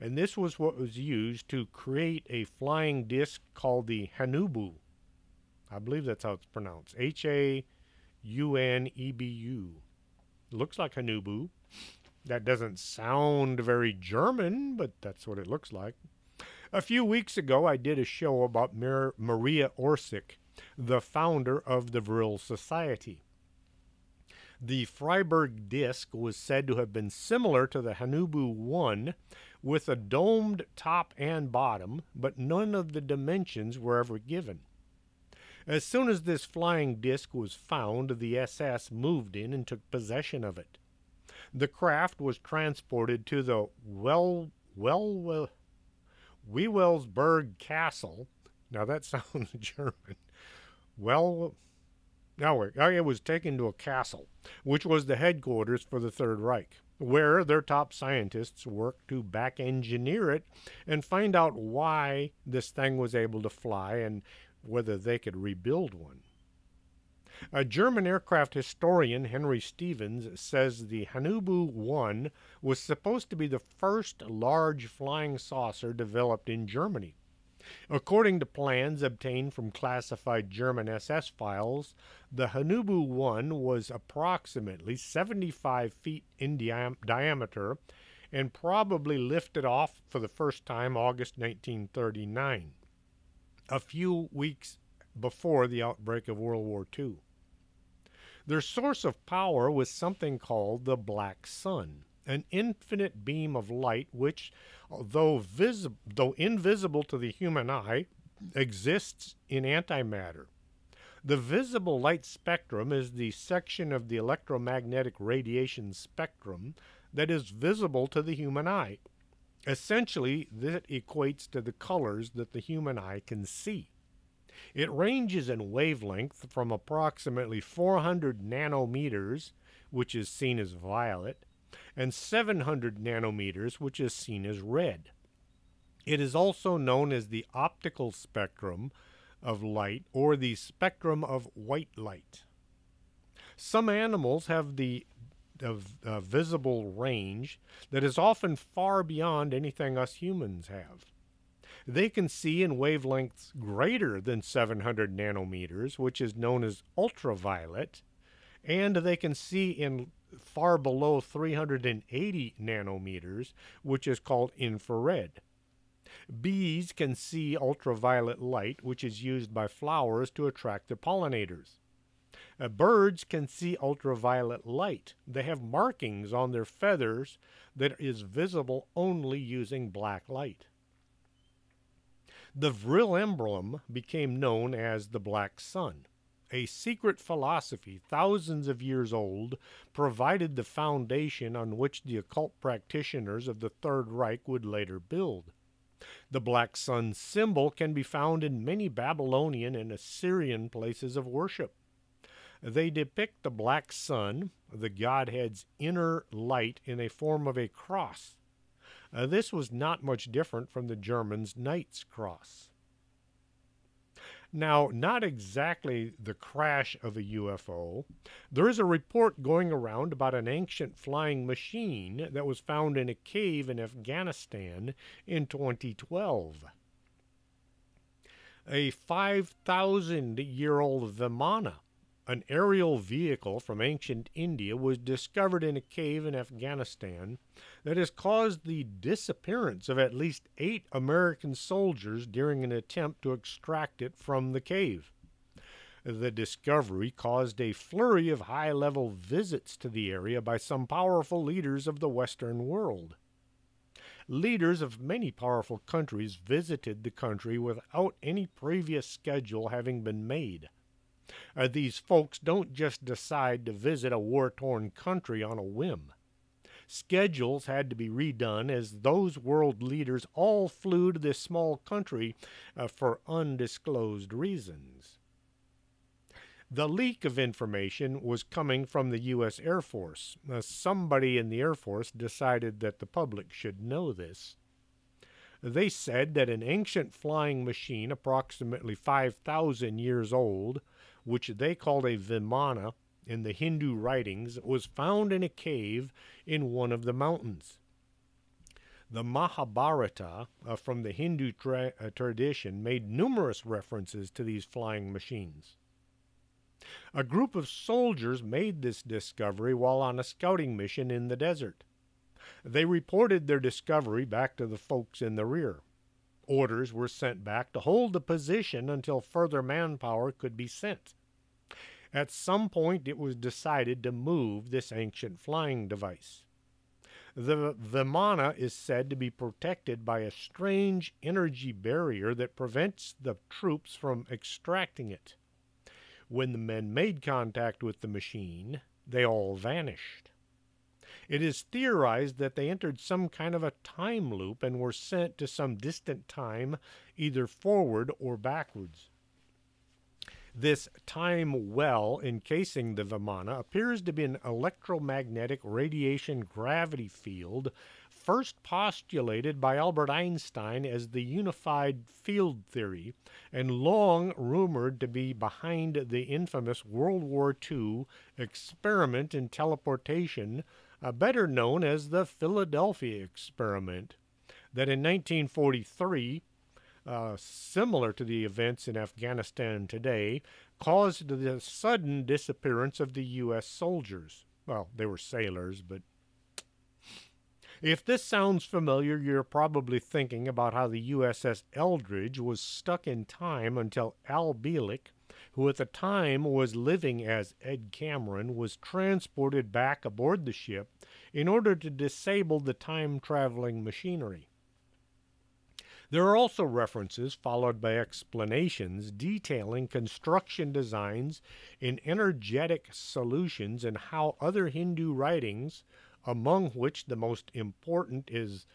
and this was what was used to create a flying disc called the Hanubu. I believe that's how it's pronounced. H-A-U-N-E-B-U. Looks like Hanubu. That doesn't sound very German, but that's what it looks like. A few weeks ago, I did a show about Maria Orsic, the founder of the Vril Society. The Freiberg disc was said to have been similar to the Hanubu 1 with a domed top and bottom, but none of the dimensions were ever given. As soon as this flying disc was found, the SS moved in and took possession of it. The craft was transported to the Wewelsburg Castle. Now that sounds German. It was taken to a castle, which was the headquarters for the Third Reich, where their top scientists worked to back-engineer it and find out why this thing was able to fly and whether they could rebuild one. A German aircraft historian, Henry Stevens, says the Hanubu 1 was supposed to be the first large flying saucer developed in Germany. According to plans obtained from classified German SS files, the Hanubu 1 was approximately 75 feet in diameter and probably lifted off for the first time August 1939, a few weeks before the outbreak of World War II. Their source of power was something called the Black Sun, an infinite beam of light which, though invisible to the human eye, exists in antimatter. The visible light spectrum is the section of the electromagnetic radiation spectrum that is visible to the human eye. Essentially, that equates to the colors that the human eye can see. It ranges in wavelength from approximately 400 nanometers, which is seen as violet, and 700 nanometers, which is seen as red. It is also known as the optical spectrum of light or the spectrum of white light. Some animals have the visible range that is often far beyond anything us humans have. They can see in wavelengths greater than 700 nanometers, which is known as ultraviolet, and they can see in far below 380 nanometers, which is called infrared. Bees can see ultraviolet light, which is used by flowers to attract their pollinators. Birds can see ultraviolet light. They have markings on their feathers that is visible only using black light. The Vril emblem became known as the Black Sun. A secret philosophy thousands of years old provided the foundation on which the occult practitioners of the Third Reich would later build. The Black Sun symbol can be found in many Babylonian and Assyrian places of worship. They depict the Black Sun, the Godhead's inner light, in a form of a cross. This was not much different from the Germans' Knight's Cross. Now, not exactly the crash of a UFO. There is a report going around about an ancient flying machine that was found in a cave in Afghanistan in 2012. A 5,000-year-old Vimana, an aerial vehicle from ancient India, was discovered in a cave in Afghanistan that has caused the disappearance of at least 8 American soldiers during an attempt to extract it from the cave. The discovery caused a flurry of high-level visits to the area by some powerful leaders of the Western world. Leaders of many powerful countries visited the country without any previous schedule having been made. These folks don't just decide to visit a war-torn country on a whim. Schedules had to be redone as those world leaders all flew to this small country for undisclosed reasons. The leak of information was coming from the U.S. Air Force. Somebody in the Air Force decided that the public should know this. They said that an ancient flying machine approximately 5,000 years old, which they called a Vimana in the Hindu writings, was found in a cave in one of the mountains. The Mahabharata from the Hindu tradition made numerous references to these flying machines. A group of soldiers made this discovery while on a scouting mission in the desert. They reported their discovery back to the folks in the rear. Orders were sent back to hold the position until further manpower could be sent. At some point, it was decided to move this ancient flying device. The Vimana is said to be protected by a strange energy barrier that prevents the troops from extracting it. When the men made contact with the machine, they all vanished. It is theorized that they entered some kind of a time loop and were sent to some distant time, either forward or backwards. This time well encasing the Vimana appears to be an electromagnetic radiation gravity field first postulated by Albert Einstein as the unified field theory and long rumored to be behind the infamous World War II experiment in teleportation, better known as the Philadelphia experiment, that in 1943, similar to the events in Afghanistan today, caused the sudden disappearance of the U.S. soldiers. Well, they were sailors, but if this sounds familiar, you're probably thinking about how the USS Eldridge was stuck in time until Al Bielek, who at the time was living as Ed Cameron, was transported back aboard the ship in order to disable the time-traveling machinery. There are also references followed by explanations detailing construction designs in energetic solutions and how other Hindu writings, among which the most important is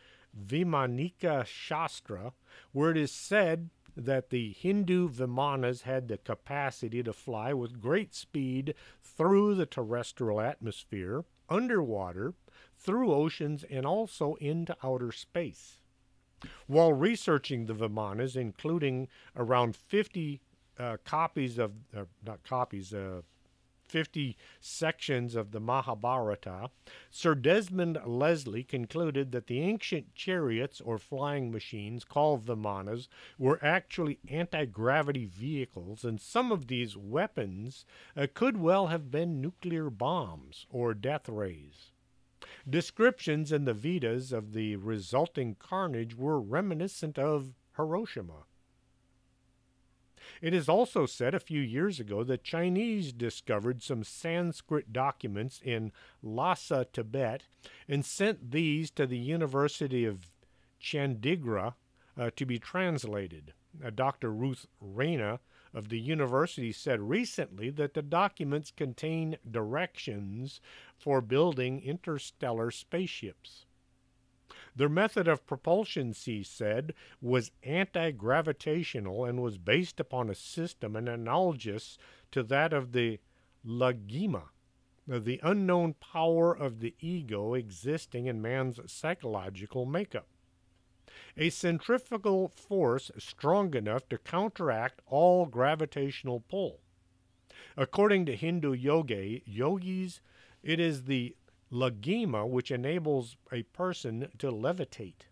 Vimanika Shastra, where it is said that the Hindu Vimanas had the capacity to fly with great speed through the terrestrial atmosphere, underwater, through oceans, and also into outer space. While researching the Vimanas, including around 50 50 sections of the Mahabharata, Sir Desmond Leslie concluded that the ancient chariots or flying machines called Vimanas were actually anti-gravity vehicles, and some of these weapons could well have been nuclear bombs or death rays. Descriptions in the Vedas of the resulting carnage were reminiscent of Hiroshima. It is also said a few years ago that Chinese discovered some Sanskrit documents in Lhasa, Tibet, and sent these to the University of Chandigarh to be translated. Dr. Ruth Rayna of the university said recently that the documents contain directions for building interstellar spaceships. Their method of propulsion, she said, was anti-gravitational and was based upon a system analogous to that of the Lagima, the unknown power of the ego existing in man's psychological makeup. A centrifugal force strong enough to counteract all gravitational pull. According to Hindu yogis, it is the Lagima which enables a person to levitate.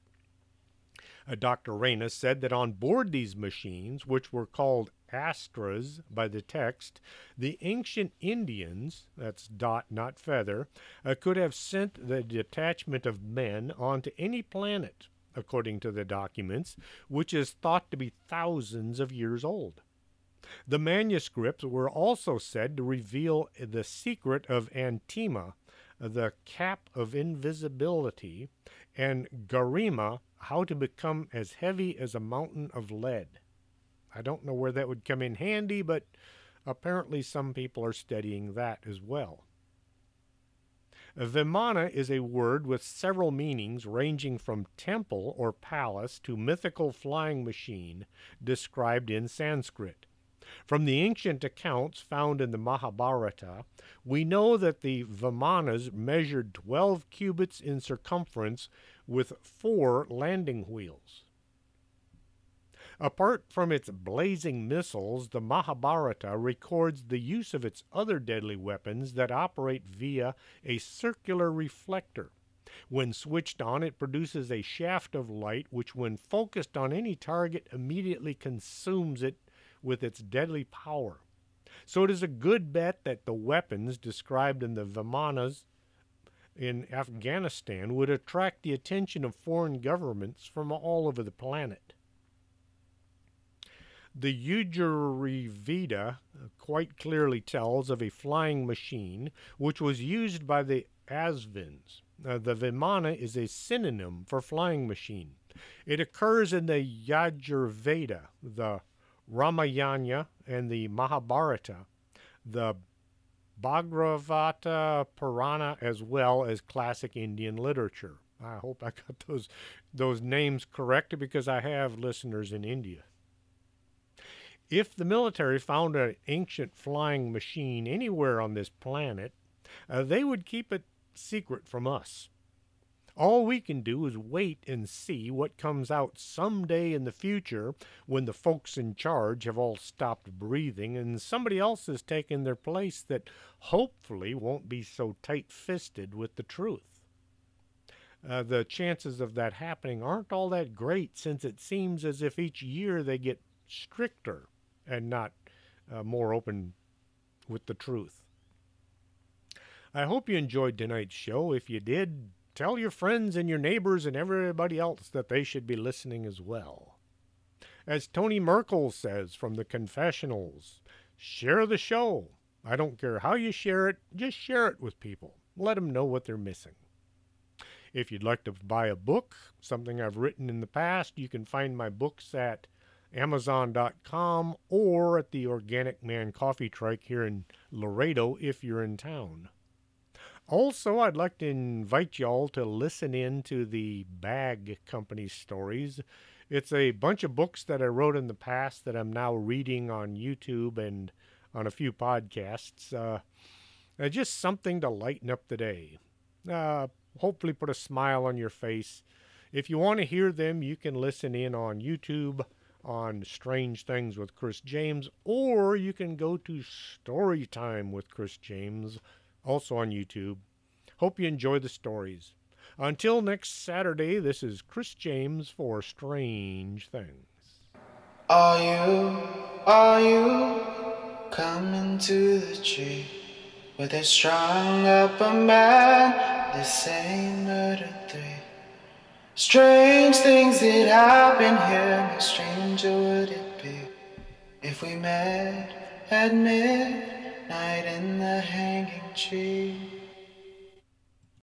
Dr. Rayna said that on board these machines, which were called astras by the text, the ancient Indians, that's dot not feather, could have sent the detachment of men onto any planet, according to the documents, which is thought to be thousands of years old. The manuscripts were also said to reveal the secret of Antima, the cap of invisibility, and Garima, how to become as heavy as a mountain of lead. I don't know where that would come in handy, but apparently some people are studying that as well. Vimana is a word with several meanings ranging from temple or palace to mythical flying machine described in Sanskrit. From the ancient accounts found in the Mahabharata, we know that the Vimanas measured 12 cubits in circumference with 4 landing wheels. Apart from its blazing missiles, the Mahabharata records the use of its other deadly weapons that operate via a circular reflector. When switched on, it produces a shaft of light which, when focused on any target, immediately consumes it with its deadly power. So it is a good bet that the weapons described in the Vimanas in Afghanistan would attract the attention of foreign governments from all over the planet. The Yajurveda quite clearly tells of a flying machine which was used by the Asvins. The Vimana is a synonym for flying machine. It occurs in the Yajurveda, the Ramayana, and the Mahabharata, the Bhagavata Purana, as well as classic Indian literature. I hope I got those names correct because I have listeners in India. If the military found an ancient flying machine anywhere on this planet, they would keep it secret from us. All we can do is wait and see what comes out someday in the future when the folks in charge have all stopped breathing and somebody else has taken their place that hopefully won't be so tight-fisted with the truth. The chances of that happening aren't all that great since it seems as if each year they get stricter and not more open with the truth. I hope you enjoyed tonight's show. If you did, tell your friends and your neighbors and everybody else that they should be listening as well. As Tony Merkel says from the Confessionals, share the show. I don't care how you share it, just share it with people. Let them know what they're missing. If you'd like to buy a book, something I've written in the past, you can find my books at Amazon.com or at the Organic Man Coffee Trike here in Laredo if you're in town. Also, I'd like to invite y'all to listen in to the Bag Company stories. It's a bunch of books that I wrote in the past that I'm now reading on YouTube and on a few podcasts. Just something to lighten up the day. Hopefully put a smile on your face. If you want to hear them, you can listen in on YouTube on Strange Things with Chris James, or you can go to Storytime with Chris James, also on YouTube. Hope you enjoy the stories. Until next Saturday, this is Chris James for Strange Things. Are you coming to the tree where they strung up a man? The same murder three. Strange things that happen here, no stranger would it be if we met at midnight in the hanging tree.